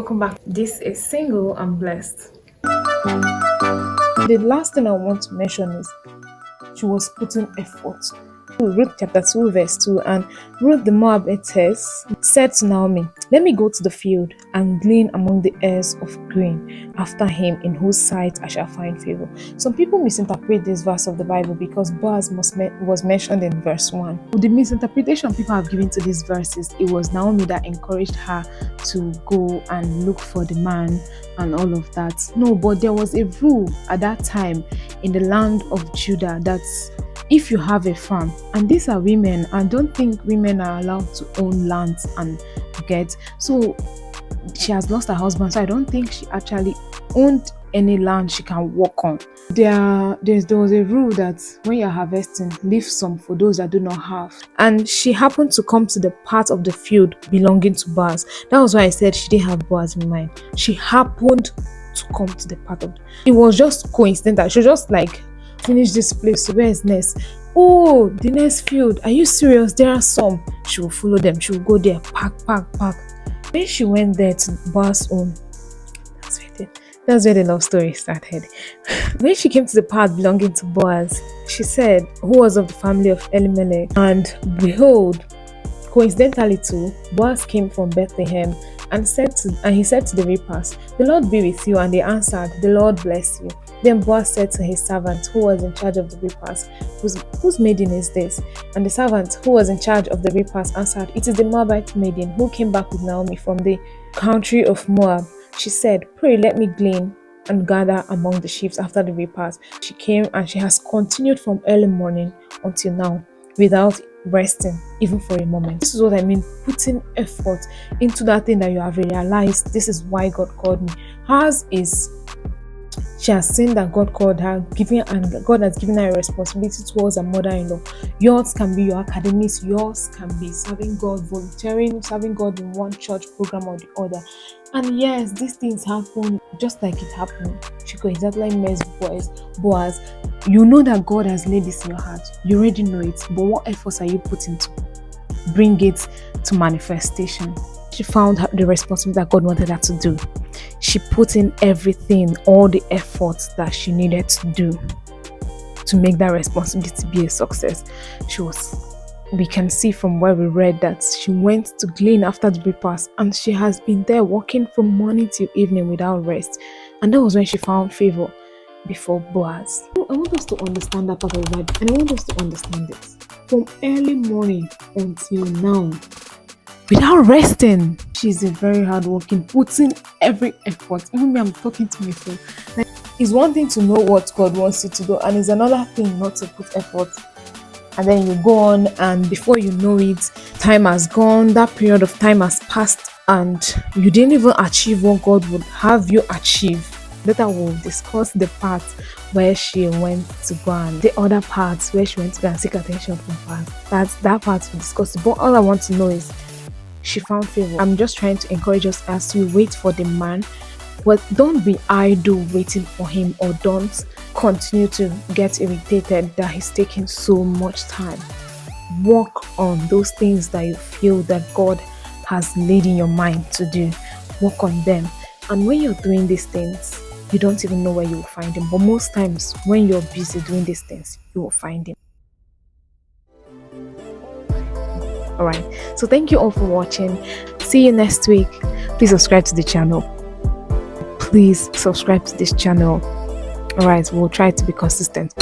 welcome back. This is Single and Blessed. The last thing I want to mention is she was putting effort. Ruth chapter 2 verse 2, and Ruth the Moabitess said to Naomi, "Let me go to the field and glean among the ears of grain after him in whose sight I shall find favor." Some people misinterpret this verse of the Bible because Boaz was mentioned in verse 1. The misinterpretation people have given to these verses, it was Naomi that encouraged her to go and look for the man and all of that. No, but there was a rule at that time in the land of Judah that if you have a farm, and these are women, I don't think women are allowed to own lands and get, so she has lost her husband, so I don't think she actually owned any land she can work on. There was a rule that when you're harvesting, leave some for those that do not have. And she happened to come to the part of the field belonging to Boaz. That was why I said she didn't have Boaz in mind. She happened to come to the part of it was just coincidental. She was just like, finish this place, where is next? Oh, the next field, are you serious? There are some. She will follow them, she will go there, pack. When she went there to Boaz's home, that's where the love story started. When she came to the part belonging to Boaz, she said, who was of the family of Elimelech, and behold, coincidentally too, Boaz came from Bethlehem, and he said to the reapers, "The Lord be with you." And they answered, "The Lord bless you." Then Boaz said to his servant who was in charge of the reapers, whose maiden is this? And the servant who was in charge of the reapers answered, "It is the Moabite maiden who came back with Naomi from the country of Moab." She said, "Pray, let me glean and gather among the sheaves after the reapers." She came, and she has continued from early morning until now without resting even for a moment. This is what I mean, putting effort into that thing that you have realized, this is why God called me. Hers is, she has seen that God called her, and God has given her a responsibility towards her mother-in-law. Yours can be your academics, yours can be serving God, volunteering, serving God in one church program or the other. And yes, these things happen just like it happened. She could exactly mess Boaz. You know that God has laid this in your heart. You already know it. But what efforts are you putting to bring it to manifestation? She found the responsibility that God wanted her to do. She put in everything, all the efforts that she needed to do to make that responsibility be a success. We can see from where we read that she went to glean after the reapers, and she has been there working from morning till evening without rest. And that was when she found favor before Boaz. I want us to understand that part of the Bible, and I want us to understand this. From early morning until now, without resting, she's a very hardworking, putting every effort. Even me, I'm talking to myself. Like, it's one thing to know what God wants you to do, and it's another thing not to put effort. And then you go on, and before you know it, time has gone, that period of time has passed, and you didn't even achieve what God would have you achieve. Later we'll discuss the part where she went to go, and the other parts where she went to go and seek attention from God. That part we discussed. But all I want to know is she found favor. I'm just trying to encourage us as you wait for the man. But don't be idle waiting for him, or don't continue to get irritated that he's taking so much time. Work on those things that you feel that God has laid in your mind to do. Work on them. And when you're doing these things, you don't even know where you will find him. But most times when you're busy doing these things, you will find him. Alright, so thank you all for watching. See you next week. Please subscribe to the channel. Please subscribe to this channel. Alright, we'll try to be consistent.